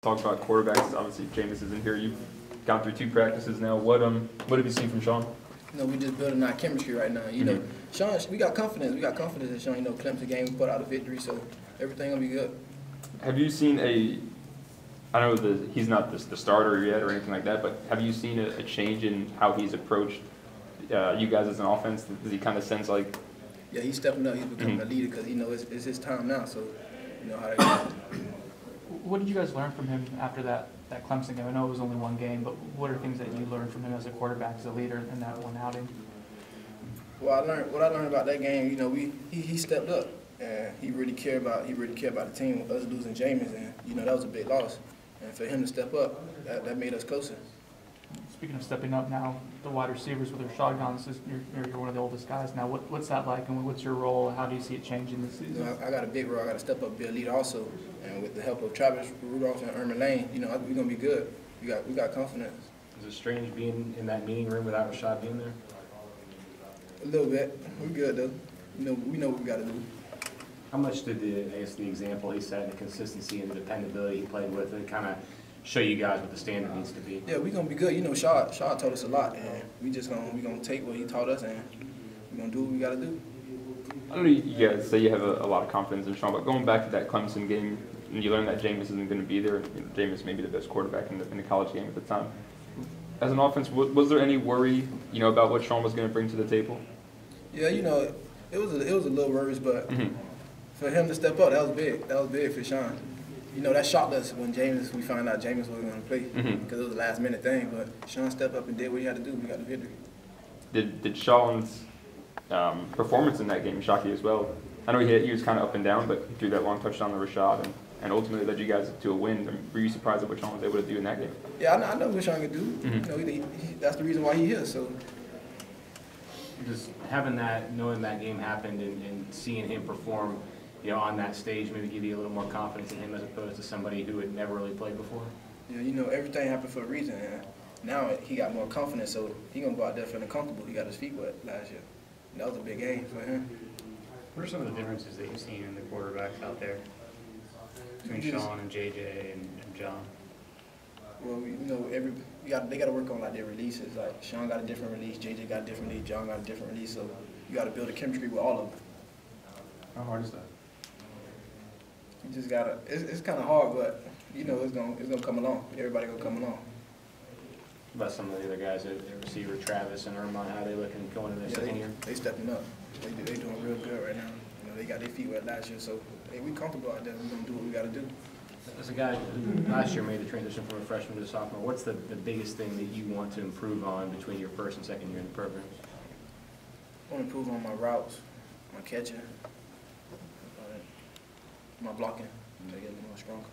Talk about quarterbacks. Obviously, Jameis isn't here. You've gone through 2 practices now. What have you seen from Sean? We just building our chemistry right now. You know, Sean, we got confidence. We got confidence in Sean. You know, Clemson game, we put out a victory, so everything gonna be good. Have you seen I know he's not the starter yet or anything like that, but have you seen a change in how he's approached you guys as an offense? Does he kind of sense like? Yeah, he's stepping up. He's becoming a leader because he knows it's his time now. So, you know how to go. What did you guys learn from him after that Clemson game? I know it was only one game, but what are things that you learned from him as a quarterback, as a leader in that one outing? What I learned about that game, you know, he stepped up and he really cared about the team. With us losing Jameis, and you know that was a big loss. And for him to step up, that made us closer. Speaking of stepping up now, the wide receivers with their shotguns, you're one of the oldest guys now. What's that like, and what's your role? How do you see it changing this season? You know, I got a big role. I got to step up, be a leader also. And with the help of Travis Rudolph and Erman Lane, you know, we're gonna be good. We got confidence. Is it strange being in that meeting room without Rashad being there? A little bit. We're good though. We know what we got to do. How much did the example he set and the consistency and the dependability he played with it kind of show you guys what the standard needs to be? Yeah, we're gonna be good. You know, Shaw taught us a lot, and we gonna take what he taught us, and we're gonna do what we got to do. I don't know. You guys say you have a lot of confidence in Sean, but going back to that Clemson game, and you learned that Jameis isn't going to be there. You know, Jameis may be the best quarterback in the college game at the time. As an offense, was there any worry, you know, about what Sean was going to bring to the table? Yeah, you know, it was a little worries, but for him to step up, that was big. That was big for Sean. You know, that shocked us when we found out Jameis wasn't going to play because it was a last-minute thing. But Sean stepped up and did what he had to do. We got the victory. Did Sean's performance in that game shock you as well? I know he was kind of up and down, but he threw that long touchdown to Rashad and ultimately led you guys to a win. I mean, were you surprised at what Sean was able to do in that game? Yeah, I know what Sean could do. You know, that's the reason why he's here. So. Just knowing that game happened and seeing him perform, you know, on that stage, maybe give you a little more confidence in him as opposed to somebody who had never really played before? Yeah, you know, everything happened for a reason. And now he got more confidence, so he gonna go out there feeling comfortable. He got his feet wet last year. That was a big game for him. What are some of the differences that you've seen in the quarterbacks out there between Sean and JJ and John? Well, you know, they got to work on like their releases. Like Sean got a different release, JJ got a different release, John got a different release. So you got to build a chemistry with all of them. How hard is that? You just gotta. It's kind of hard, but you know it's gonna come along. Everybody gonna come along. About some of the other guys, the receiver Travis and Erman, how they looking going into their second year? They stepping up. They doing real good right now. You know, they got their feet wet last year, so we comfortable out there. We gonna do what we got to do. As a guy who last year made the transition from a freshman to a sophomore, what's the biggest thing that you want to improve on between your first and second year in the program? I want to improve on my routes, my catching, my blocking, to get a little more stronger.